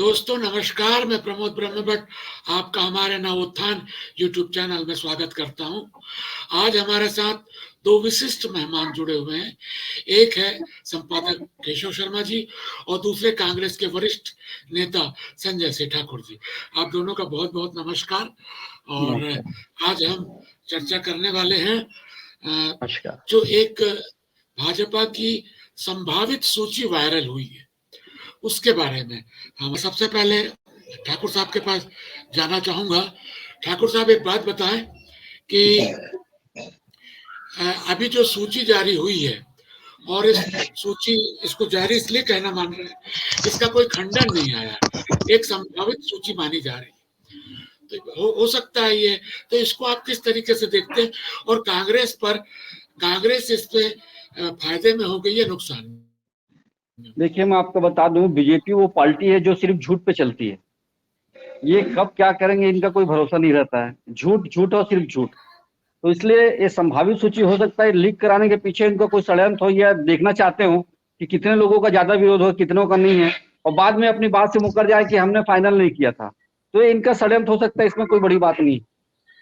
दोस्तों नमस्कार, मैं प्रमोद ब्रह्मभट्ट आपका हमारे नवोत्थान यूट्यूब चैनल में स्वागत करता हूं। आज हमारे साथ दो विशिष्ट मेहमान जुड़े हुए हैं। एक है संपादक केशव शर्मा जी और दूसरे कांग्रेस के वरिष्ठ नेता संजय सिंह ठाकुर जी। आप दोनों का बहुत बहुत नमस्कार। और आज हम चर्चा करने वाले हैं जो एक भाजपा की संभावित सूची वायरल हुई है उसके बारे में। हम सबसे पहले ठाकुर साहब के पास जाना चाहूंगा। ठाकुर साहब एक बात बताएं कि अभी जो सूची जारी हुई है और इस सूची इसको जारी इसलिए कहना मान रहे हैं, इसका कोई खंडन नहीं आया, एक संभावित सूची मानी जा रही है। तो हो सकता है ये, तो इसको आप किस तरीके से देखते हैं और कांग्रेस इस पे फायदे में हो गई है नुकसान में? देखिए, मैं आपको बता दूं, बीजेपी वो पार्टी है जो सिर्फ झूठ पे चलती है। ये कब क्या करेंगे इनका कोई भरोसा नहीं रहता है। झूठ झूठ और सिर्फ झूठ। तो इसलिए ये संभावित सूची हो सकता है लीक कराने के पीछे इनका कोई षड्यंत्र हो या देखना चाहते हो कि कितने लोगों का ज्यादा विरोध हो, कितनों का नहीं है, और बाद में अपनी बात से मुकर जाए कि हमने फाइनल नहीं किया था। तो ये इनका षड्यंत्र हो सकता है, इसमें कोई बड़ी बात नहीं।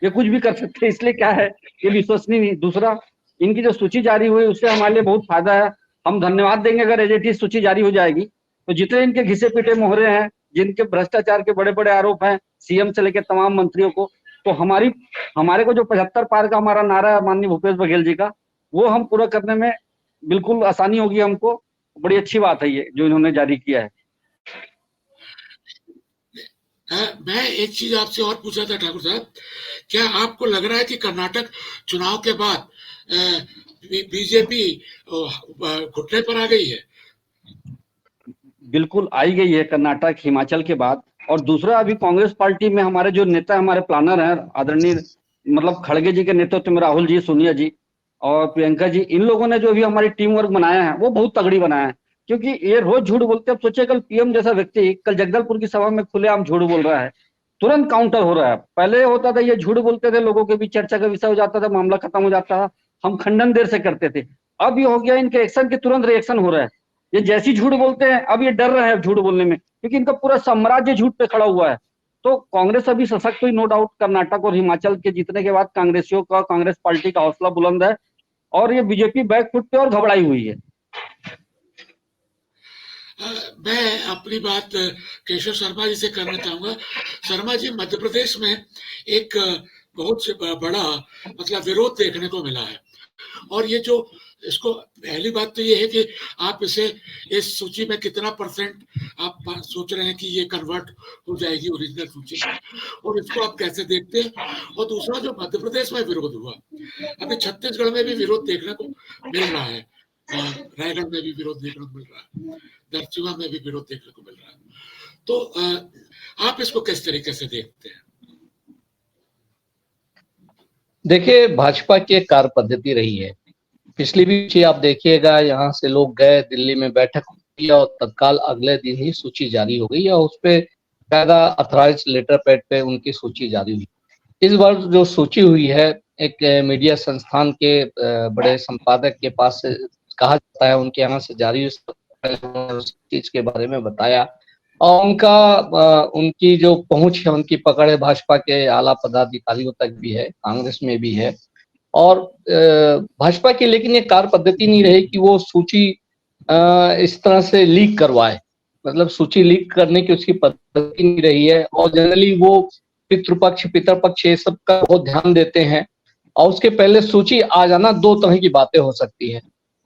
ये कुछ भी कर सकते हैं, इसलिए क्या है, ये विश्वसनीय नहीं। दूसरा, इनकी जो सूची जारी हुई उससे हमारे लिए बहुत फायदा है। हम धन्यवाद देंगे अगर एजेटी सूची जारी हो जाएगी तो जितने इनके घिसे पीटे मोहरे हैं, जिनके भ्रष्टाचार के बड़े बड़े आरोप हैं, सीएम से लेकर तमाम मंत्रियों को, तो हमारे को जो 75 पार का हमारा नारा है माननीय भूपेश बघेल जी का, वो हम पूरा करने में बिल्कुल आसानी होगी हमको। बड़ी अच्छी बात है ये जो इन्होंने जारी किया है। मैं एक चीज आपसे और पूछा था ठाकुर साहब, क्या आपको लग रहा है कि कर्नाटक चुनाव के बाद बीजेपी घुटने पर आ गई है? बिल्कुल आई गई है कर्नाटक हिमाचल के बाद। और दूसरा, अभी कांग्रेस पार्टी में हमारे जो नेता हमारे प्लानर हैं, आदरणीय मतलब खड़गे जी के नेतृत्व में राहुल जी, सोनिया जी और प्रियंका जी, इन लोगों ने जो भी हमारी टीम वर्क बनाया है वो बहुत तगड़ी बनाया है। क्योंकि ये रोज झूठ बोलते हैं। अब सोचिए, कल पीएम जैसा व्यक्ति कल जगदलपुर की सभा में खुलेआम झूठ बोल रहा है, तुरंत काउंटर हो रहा है। पहले होता था ये झूठ बोलते थे, लोगों के बीच चर्चा का विषय हो जाता था, मामला खत्म हो जाता था, हम खंडन देर से करते थे। अब ये हो गया, इनके एक्शन के तुरंत रिएक्शन हो रहा है। ये जैसी झूठ बोलते हैं अब ये डर रहे हैं झूठ बोलने में, क्योंकि इनका पूरा साम्राज्य झूठ पे खड़ा हुआ है। तो कांग्रेस अभी सशक्त हुई, नो डाउट। कर्नाटक और हिमाचल के जीतने के बाद कांग्रेसियों का, कांग्रेस पार्टी का हौसला बुलंद है और ये बीजेपी बैकफुट पे और घबराई हुई है। मैं अपनी बात केशव शर्मा जी से करना चाहूंगा। शर्मा जी, मध्य प्रदेश में एक बहुत बड़ा मतलब विरोध देखने को मिला है, और ये जो इसको पहली बात तो ये है कि आप इसे इस सूची में कितना परसेंट आप सोच रहे हैं कि ये कन्वर्ट हो जाएगी ओरिजिनल सूची में, और इसको आप कैसे देखते हैं? और दूसरा, जो मध्य प्रदेश में विरोध हुआ, अभी छत्तीसगढ़ में भी विरोध देखने को मिल रहा है, रायगढ़ में भी विरोध देखने को मिल रहा है, दर्चुआ में भी विरोध देखने को मिल रहा है। तो आप इसको किस तरीके से देखते हैं? देखिए, भाजपा की एक कार्य पद्धति रही है। पिछली भी आप देखिएगा, यहाँ से लोग गए, दिल्ली में बैठक हुई और तत्काल अगले दिन ही सूची जारी हो गई और उस पे कायदा अथॉराइज लेटर पैड पे उनकी सूची जारी हुई। इस बार जो सूची हुई है, एक मीडिया संस्थान के बड़े संपादक के पास से कहा जाता है, उनके यहाँ से जारी उस चीज के बारे में बताया, और उनकी जो पहुंच है, उनकी पकड़ है भाजपा के आला पदाधिकारियों तक भी है, कांग्रेस में भी है। और भाजपा की लेकिन ये कार्य पद्धति नहीं रही कि वो सूची इस तरह से लीक करवाए, मतलब सूची लीक करने की उसकी पद्धति नहीं रही है। और जनरली वो पितृपक्ष पितरपक्ष ये सब का बहुत ध्यान देते हैं, और उसके पहले सूची आ जाना दो तरह की बातें हो सकती है।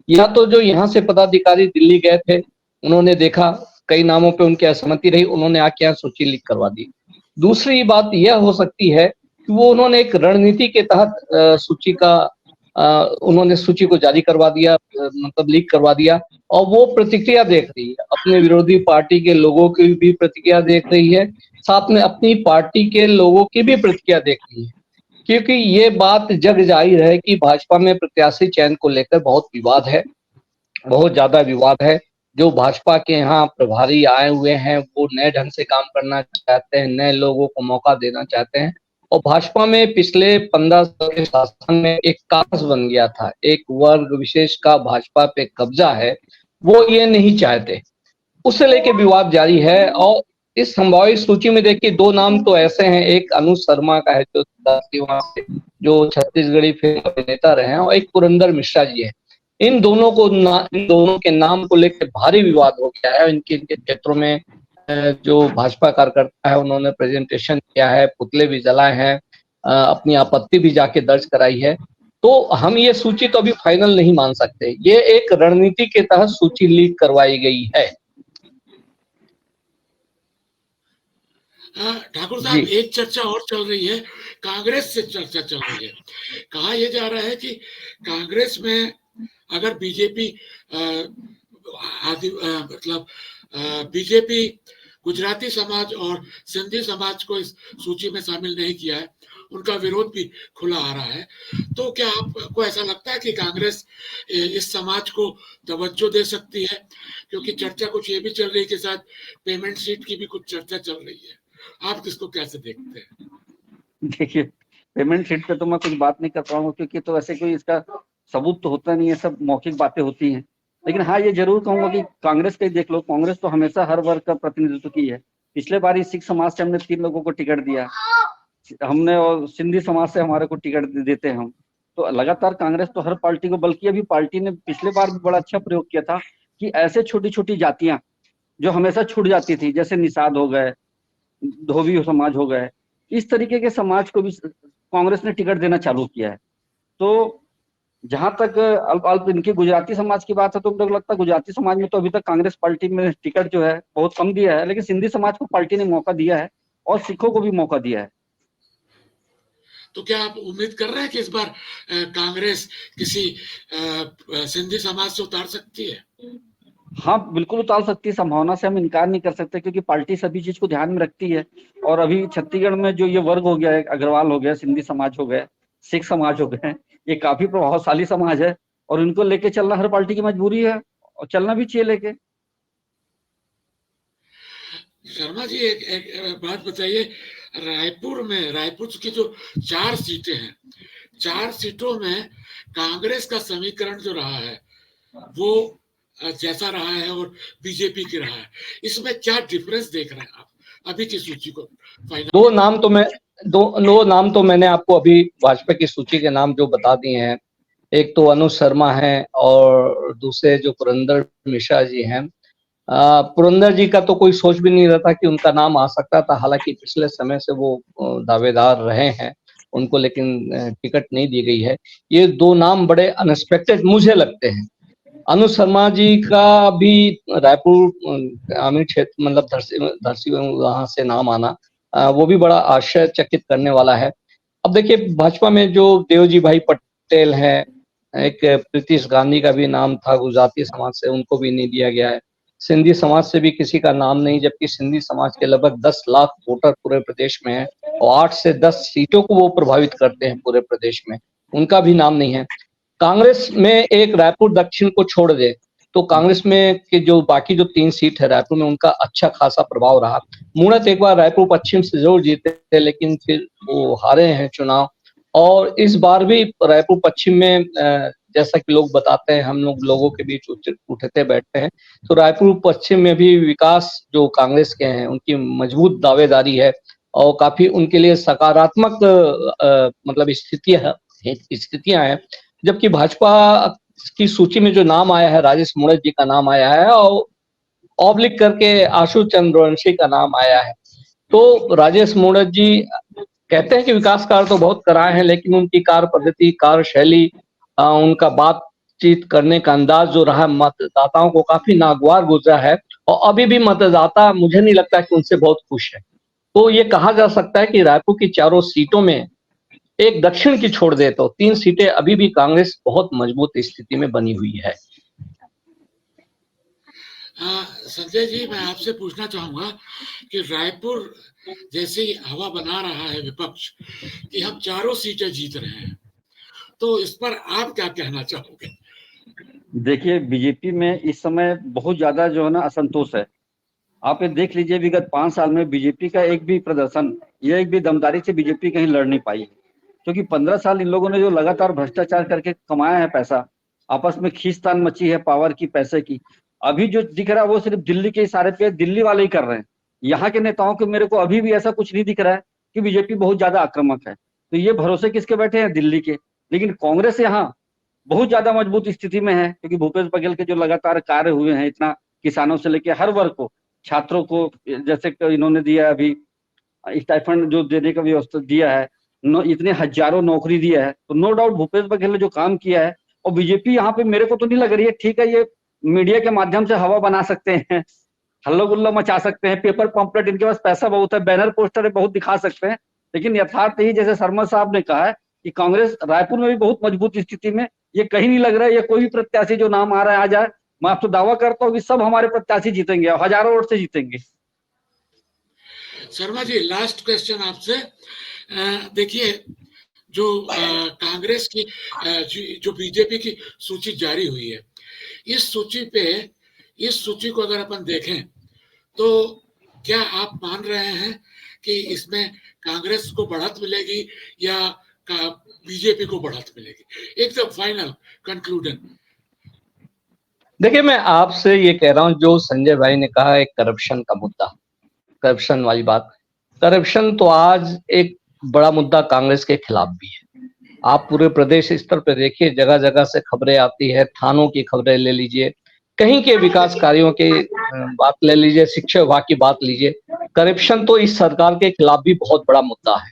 या तो जो यहाँ से पदाधिकारी दिल्ली गए थे, उन्होंने देखा कई नामों पे उनकी असहमति रही, उन्होंने आके यहाँ सूची लीक करवा दी। दूसरी बात यह हो सकती है कि वो उन्होंने एक रणनीति के तहत उन्होंने सूची को जारी करवा दिया, मतलब लीक करवा दिया, और वो प्रतिक्रिया देख रही है, अपने विरोधी पार्टी के लोगों की भी प्रतिक्रिया देख रही है, साथ में अपनी पार्टी के लोगों की भी प्रतिक्रिया देख रही है। क्योंकि ये बात जग जाहिर है कि भाजपा में प्रत्याशी चयन को लेकर बहुत विवाद है, बहुत ज्यादा विवाद है। जो भाजपा के यहाँ प्रभारी आए हुए हैं वो नए ढंग से काम करना चाहते हैं, नए लोगों को मौका देना चाहते हैं, और भाजपा में पिछले 15 साल के शासन में एक कास बन गया था, एक वर्ग विशेष का भाजपा पे कब्जा है, वो ये नहीं चाहते, उससे लेके विवाद जारी है। और इस संभावित सूची में देखिए 2 नाम तो ऐसे हैं, एक अनुज शर्मा का है जो वहां से जो छत्तीसगढ़ी फिल्म अभिनेता रहे हैं, और एक पुरंदर मिश्रा जी है। इन दोनों के नाम को लेकर भारी विवाद हो गया है। इनके क्षेत्रों में जो भाजपा कार्यकर्ता है उन्होंने प्रेजेंटेशन किया है, पुतले भी जलाए हैं, अपनी आपत्ति भी जाके दर्ज कराई है। तो हम ये सूची तो अभी फाइनल नहीं मान सकते, ये एक रणनीति के तहत सूची लीक करवाई गई है। ठाकुर साहब, एक चर्चा और चल रही है, कांग्रेस से चर्चा चल रही है। कहा यह जा रहा है कि कांग्रेस में अगर बीजेपी मतलब बीजेपी गुजराती समाज और सिंधी समाज को इस सूची में शामिल नहीं किया है, उनका विरोध भी खुला आ रहा है, तो क्या आपको ऐसा लगता है कि कांग्रेस इस समाज को तवज्जो दे सकती है? क्योंकि चर्चा कुछ ये भी चल रही है कि शायद पेमेंट सीट की भी कुछ चर्चा चल रही है, आप किसको कैसे देखते हैं? देखिए, पेमेंट सीट पे तो मैं कुछ बात नहीं कर पाऊंगा, क्योंकि तो ऐसे कोई इसका सबूत तो होता नहीं है, सब मौखिक बातें होती हैं। लेकिन हाँ, ये जरूर कहूंगा कि कांग्रेस का ही देख लो, कांग्रेस तो हमेशा हर वर्ग का प्रतिनिधित्व की है। पिछले बार ही सिख समाज से हमने 3 लोगों को टिकट दिया हमने, और सिंधी समाज से हमारे को टिकट देते हैं हम। तो लगातार कांग्रेस तो हर पार्टी को, बल्कि अभी पार्टी ने पिछले बार भी बड़ा अच्छा प्रयोग किया था कि ऐसे छोटी छोटी जातियां जो हमेशा छूट जाती थी, जैसे निषाद हो गए, धोबी समाज हो गए, इस तरीके के समाज को भी कांग्रेस ने टिकट देना चालू किया है। तो जहां तक अल्प इनकी गुजराती समाज की बात है, तो मुझे लगता है गुजराती समाज में तो अभी तक कांग्रेस पार्टी में टिकट जो है बहुत कम दिया है, लेकिन सिंधी समाज को पार्टी ने मौका दिया है और सिखों को भी मौका दिया है। तो क्या आप उम्मीद कर रहे हैं कि इस बार कांग्रेस किसी सिंधी समाज से उतार सकती है? हाँ, बिल्कुल उतार सकती है, संभावना से हम इनकार नहीं कर सकते, क्योंकि पार्टी सभी चीज को ध्यान में रखती है। और अभी छत्तीसगढ़ में जो ये वर्ग हो गया है, अग्रवाल हो गया, सिंधी समाज हो गए, सिख समाज हो गए, ये काफी प्रभावशाली समाज है और इनको लेके चलना हर पार्टी की मजबूरी है और चलना भी चाहिए लेके। शर्मा जी, एक बात बताइए, रायपुर की जो 4 सीटें हैं, 4 सीटों में कांग्रेस का समीकरण जो रहा है वो जैसा रहा है और बीजेपी की रहा है, इसमें क्या डिफरेंस देख रहे हैं आप अभी की सूची को फाइनल? दो नाम तो मैंने आपको अभी भाजपा की सूची के नाम जो बता दिए हैं। एक तो अनुज शर्मा है और दूसरे जो पुरंदर मिश्रा जी हैं। पुरंदर जी का तो कोई सोच भी नहीं रहा था कि उनका नाम आ सकता था, हालांकि पिछले समय से वो दावेदार रहे हैं, उनको लेकिन टिकट नहीं दी गई है। ये 2 नाम बड़े अनएक्सपेक्टेड मुझे लगते हैं। अनुज शर्मा जी का भी रायपुर ग्रामीण क्षेत्र मतलब धरसी वहां से नाम आना, वो भी बड़ा आश्चर्यचकित करने वाला है। अब देखिए, भाजपा में जो देवजी भाई पटेल है, एक प्रीतिश गांधी का भी नाम था गुजराती समाज से, उनको भी नहीं दिया गया है। सिंधी समाज से भी किसी का नाम नहीं, जबकि सिंधी समाज के लगभग 10 लाख वोटर पूरे प्रदेश में है और 8 से 10 सीटों को वो प्रभावित करते हैं पूरे प्रदेश में, उनका भी नाम नहीं है। कांग्रेस में एक रायपुर दक्षिण को छोड़ दे तो कांग्रेस में के जो बाकी जो 3 सीट है रायपुर में, उनका अच्छा खासा प्रभाव रहा। मूणत एक बार रायपुर पश्चिम से जरूर जीते, लेकिन फिर वो हारे हैं चुनाव। और इस बार भी रायपुर पश्चिम में जैसा कि लोग बताते हैं, हम लोगों के बीच उठते बैठते हैं, तो रायपुर पश्चिम में भी विकास जो कांग्रेस के हैं उनकी मजबूत दावेदारी है और काफी उनके लिए सकारात्मक मतलब स्थितियां हैं। जबकि भाजपा की सूची में जो नाम आया है, राजेश मूणत जी का नाम आया है और ऑब्लिक करके आशु चंद्रवंशी का नाम आया है। तो राजेश मूणत जी कहते हैं कि विकास कार्य तो बहुत कराए हैं, लेकिन उनकी कार्य पद्धति, कार्यशैली, उनका बातचीत करने का अंदाज जो रहा, मतदाताओं को काफी नागवार गुजरा है और अभी भी मतदाता मुझे नहीं लगता कि उनसे बहुत खुश है। तो ये कहा जा सकता है कि रायपुर की 4 सीटों में एक दक्षिण की छोड़ दे तो 3 सीटें अभी भी कांग्रेस बहुत मजबूत स्थिति में बनी हुई है। संजय जी, मैं आपसे पूछना चाहूंगा कि रायपुर जैसे हवा बना रहा है विपक्ष कि हम 4 सीटें जीत रहे हैं, तो इस पर आप क्या कहना चाहोगे? देखिए, बीजेपी में इस समय बहुत ज्यादा जो है ना असंतोष है। आप ये देख लीजिए, विगत 5 साल में बीजेपी का एक भी प्रदर्शन या एक भी दमदारी से बीजेपी कहीं लड़ नहीं पाई है, क्योंकि 15 साल इन लोगों ने जो लगातार भ्रष्टाचार करके कमाया है पैसा, आपस में खींचतान मची है पावर की, पैसे की। अभी जो दिख रहा है वो सिर्फ दिल्ली के इशारे पे दिल्ली वाले ही कर रहे हैं, यहाँ के नेताओं के मेरे को अभी भी ऐसा कुछ नहीं दिख रहा है कि बीजेपी बहुत ज्यादा आक्रामक है। तो ये भरोसे किसके बैठे हैं? दिल्ली के। लेकिन कांग्रेस यहाँ बहुत ज्यादा मजबूत स्थिति में है, क्योंकि भूपेश बघेल के जो लगातार कार्य हुए हैं, इतना किसानों से लेकर हर वर्ग को, छात्रों को जैसे इन्होंने दिया अभी स्टाइफंड जो देने का व्यवस्था दिया है, इतने हजारों नौकरी दिया है, तो नो डाउट भूपेश बघेल ने जो काम किया है। और बीजेपी यहाँ पे मेरे को तो नहीं लग रही है, ठीक है ये मीडिया के माध्यम से हवा बना सकते हैं, हल्ला गुल्ला मचा सकते हैं, पेपर पंपलेट, इनके पास पैसा बहुत है, बैनर पोस्टर बहुत दिखा सकते हैं, लेकिन यथार्थ ही जैसे शर्मा साहब ने कहा है कि कांग्रेस रायपुर में भी बहुत मजबूत स्थिति में, ये कहीं नहीं लग रहा है ये कोई भी प्रत्याशी जो नाम आ रहा है आ जाए, मैं आपसे दावा करता हूँ कि सब हमारे प्रत्याशी जीतेंगे और हजारों वोट से जीतेंगे। शर्मा जी, लास्ट क्वेश्चन आपसे। देखिए, जो कांग्रेस की जो बीजेपी की सूची जारी हुई है, इस सूची को अगर अपन देखें तो क्या आप मान रहे हैं कि इसमें कांग्रेस को बढ़त मिलेगी या बीजेपी को बढ़त मिलेगी? एकदम फाइनल कंक्लूजन। देखिए, मैं आपसे ये कह रहा हूं, जो संजय भाई ने कहा एक करप्शन का मुद्दा, करप्शन वाली बात, करप्शन तो आज एक बड़ा मुद्दा कांग्रेस के खिलाफ भी है। आप पूरे प्रदेश स्तर पर देखिए, जगह जगह से खबरें आती है, थानों की खबरें ले लीजिए, कहीं के विकास कार्यों की बात ले लीजिए, शिक्षा विभाग की बात लीजिए, करप्शन तो इस सरकार के खिलाफ भी बहुत बड़ा मुद्दा है।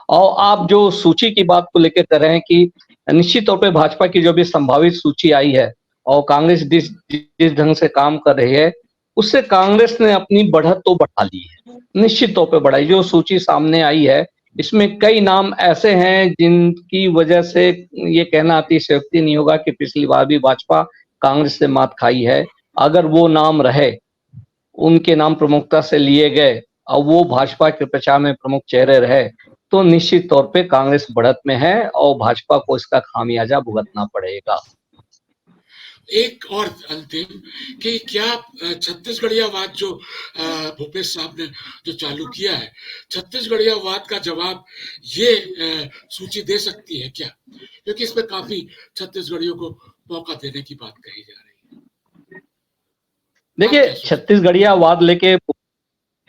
और आप जो सूची की बात को लेकर कर रहे हैं कि निश्चित तौर पे भाजपा की जो भी संभावित सूची आई है और कांग्रेस जिस ढंग से काम कर रही है, उससे कांग्रेस ने अपनी बढ़त तो बढ़ा ली है, निश्चित तौर पे बढ़ाई। जो सूची सामने आई है, इसमें कई नाम ऐसे हैं जिनकी वजह से ये कहना अतिशयोक्ति नहीं होगा कि पिछली बार भी भाजपा कांग्रेस से मात खाई है। अगर वो नाम रहे, उनके नाम प्रमुखता से लिए गए और वो भाजपा के प्रचार में प्रमुख चेहरे रहे, तो निश्चित तौर पे कांग्रेस बढ़त में है और भाजपा को इसका खामियाजा भुगतना पड़ेगा। एक और अंतिम कि क्या छत्तीसगढ़ियावाद जो भूपेश साहब ने जो चालू किया है, छत्तीसगढ़ियावाद का जवाब ये सूची दे सकती है क्या? क्योंकि इसमें काफी छत्तीसगढ़ियों को मौका देने की बात कही जा रही है। देखिए,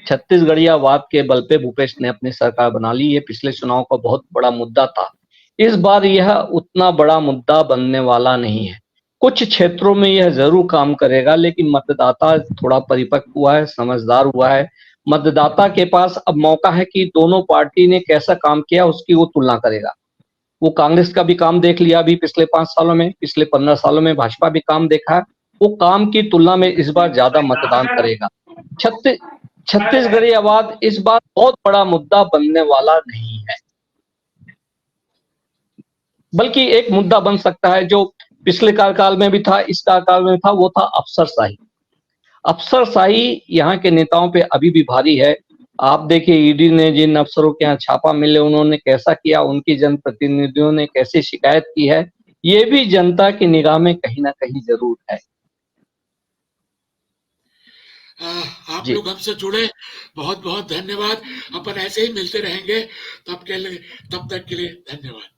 छत्तीसगढ़ियावाद के बल पे भूपेश ने अपनी सरकार बना ली। ये पिछले चुनाव का बहुत बड़ा मुद्दा था। इस बार यह उतना बड़ा मुद्दा बनने वाला नहीं है। कुछ क्षेत्रों में यह जरूर काम करेगा, लेकिन मतदाता थोड़ा परिपक्व हुआ है, समझदार हुआ है। मतदाता के पास अब मौका है कि दोनों पार्टी ने कैसा काम किया उसकी वो तुलना करेगा। वो कांग्रेस का भी काम देख लिया अभी पिछले 5 सालों में, पिछले 15 सालों में भाजपा भी काम देखा है। वो काम की तुलना में इस बार ज्यादा मतदान करेगा। छत्तीसगढ़ियावाद इस बार बहुत बड़ा मुद्दा बनने वाला नहीं है, बल्कि एक मुद्दा बन सकता है जो पिछले कार्यकाल में भी था, इस कार्यकाल में था, वो था अफसरशाही। अफसरशाही यहाँ के नेताओं पे अभी भी भारी है। आप देखिए, ईडी ने जिन अफसरों के यहाँ छापा मिले, उन्होंने कैसा किया, उनकी जनप्रतिनिधियों ने कैसी शिकायत की है, ये भी जनता की निगाह में कहीं ना कहीं जरूर है। आप लोग हमसे जुड़े, बहुत बहुत धन्यवाद। अपन ऐसे ही मिलते रहेंगे, तब तक के लिए धन्यवाद।